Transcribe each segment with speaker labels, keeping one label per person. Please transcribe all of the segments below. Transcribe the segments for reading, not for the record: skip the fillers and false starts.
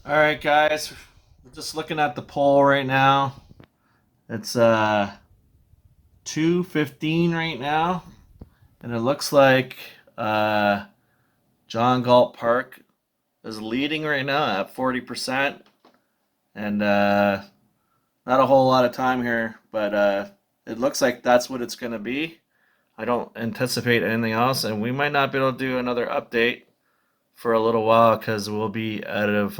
Speaker 1: All right, guys. We're just looking at the poll right now. It's 2:15 right now, and it looks like John Galt Park is leading right now at 40%, and not a whole lot of time here, but it looks like that's what it's going to be. I don't anticipate anything else, and we might not be able to do another update for a little while because we'll be out of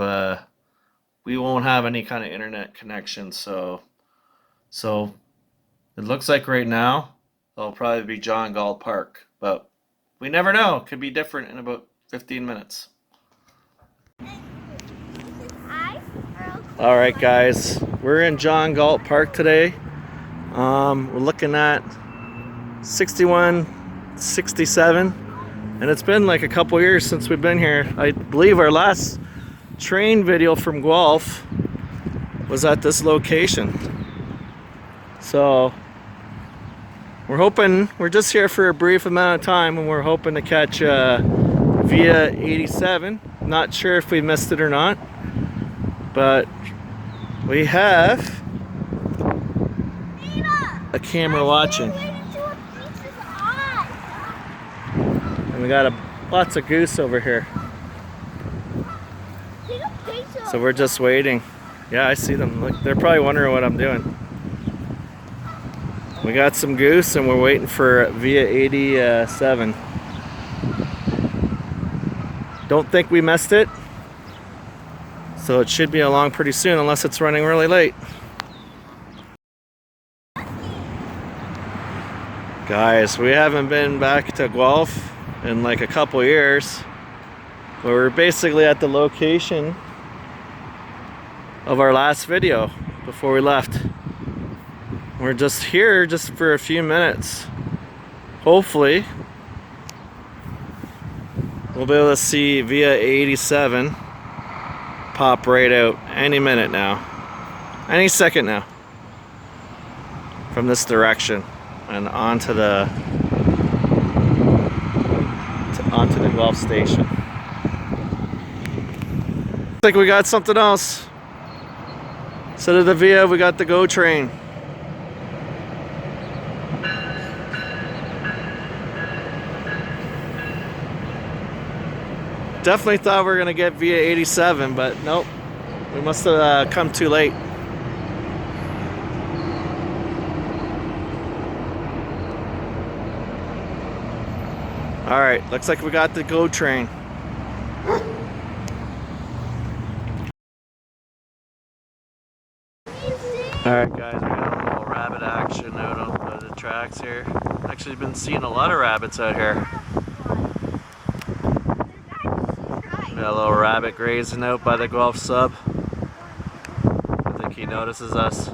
Speaker 1: we won't have any kind of internet connection. So it looks like right now it'll probably be John Galt Park, but we never know. It could be different in about 15 minutes. All right, guys, we're in John Galt Park today. We're looking at 61, 67, and it's been like a couple years since we've been here. I believe our last train video from Guelph was at this location. So we're just here for a brief amount of time, and we're hoping to catch via 87. Not sure if we missed it or not, but we have a camera watching. And we got lots of goose over here. So we're just waiting. Yeah, I see them. Look, they're probably wondering what I'm doing. We got some goose and we're waiting for via 87. Don't think we missed it. So it should be along pretty soon unless it's running really late. Guys, we haven't been back to Guelph in like a couple years. But we're basically at the location of our last video before we left. We're just here just for a few minutes. Hopefully we'll be able to see via 87 pop right out any minute now, any second now, from this direction and onto the Guelph Station. Looks like we got something else. Instead of the via, we got the GO train. Definitely thought we were gonna get via 87, but nope. We must have come too late. All right, looks like we got the GO train. All right, guys, we got a little rabbit action out on the tracks here. Actually, been seeing a lot of rabbits out here. Got a little rabbit grazing out by the Guelph Sub. I think he notices us.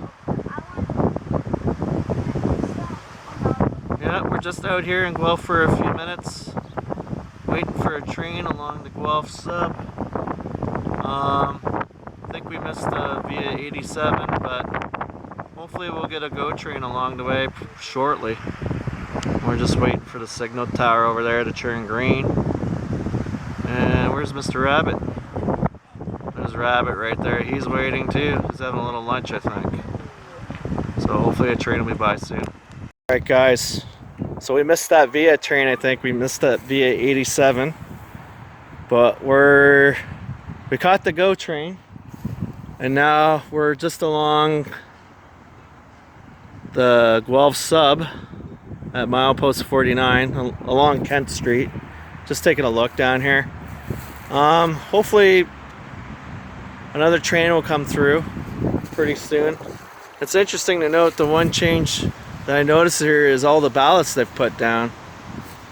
Speaker 1: Yeah, we're just out here in Guelph for a few minutes, waiting for a train along the Guelph Sub. I think we missed via 87, but hopefully we'll get a GO train along the way shortly. We're just waiting for the signal tower over there to turn green. And where's Mr. Rabbit? There's Rabbit right there. He's waiting too. He's having a little lunch, I think. So hopefully a train will be by soon. Alright, guys. So we missed that via train, I think. We missed that via 87. But we caught the GO train. And now we're just along the Guelph Sub at milepost 49 along Kent Street. Just taking a look down here. Hopefully another train will come through pretty soon. It's interesting to note the one change that I noticed here is all the ballast they've put down.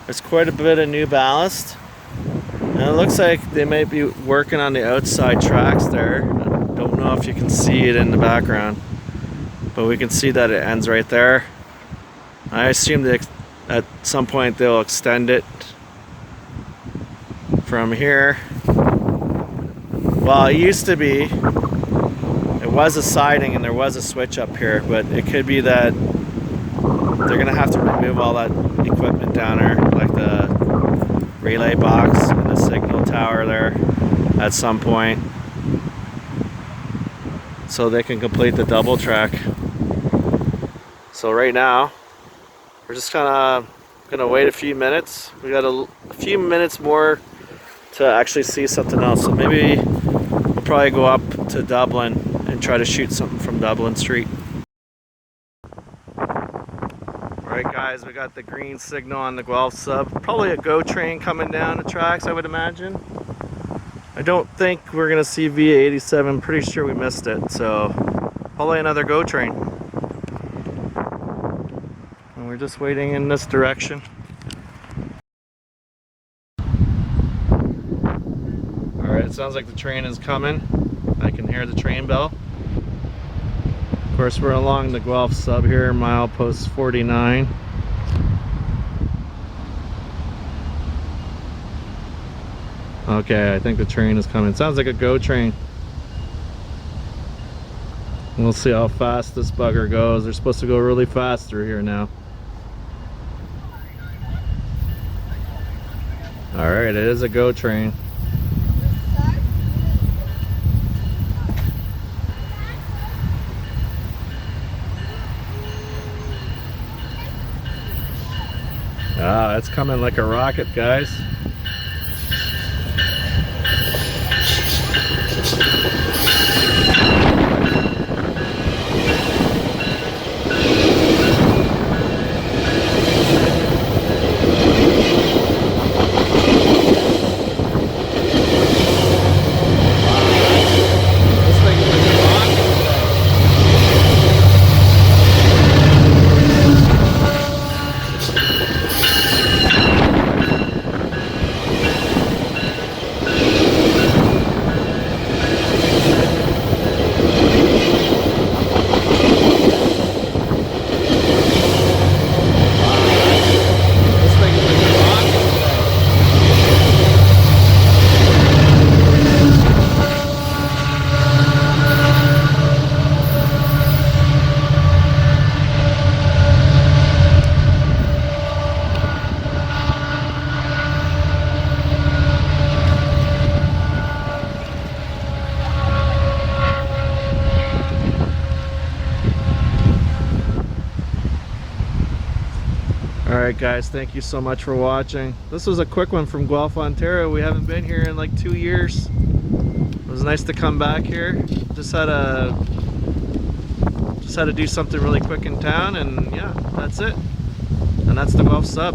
Speaker 1: There's quite a bit of new ballast. And it looks like they might be working on the outside tracks there. I don't know if you can see it in the background, but we can see that it ends right there. I assume that at some point they'll extend it from here. Well, it used to be, it was a siding and there was a switch up here, but it could be that they're gonna have to remove all that equipment down there, like the relay box and the signal tower there at some point. so they can complete the double track. So right now we're just kind of gonna wait a few minutes. We got a few minutes more to actually see something else, so maybe we'll probably go up to Dublin and try to shoot something from Dublin Street. Alright guys, we got the green signal on the Guelph Sub. Probably a GO train coming down the tracks, I would imagine. I don't think we're gonna see VA87, pretty sure we missed it, so probably another GO train. And we're just waiting in this direction. Alright, it sounds like the train is coming. I can hear the train bell. Of course, we're along the Guelph Sub here, milepost 49. Okay, I think the train is coming. It sounds like a GO train. We'll see how fast this bugger goes. They're supposed to go really fast through here now. Alright, it is a GO train. Ah, it's coming like a rocket, guys. Alright guys, thank you so much for watching. This was a quick one from Guelph, Ontario. We haven't been here in like 2 years. It was nice to come back here. Just had to do something really quick in town, and yeah, that's it. And that's the Guelph Sub.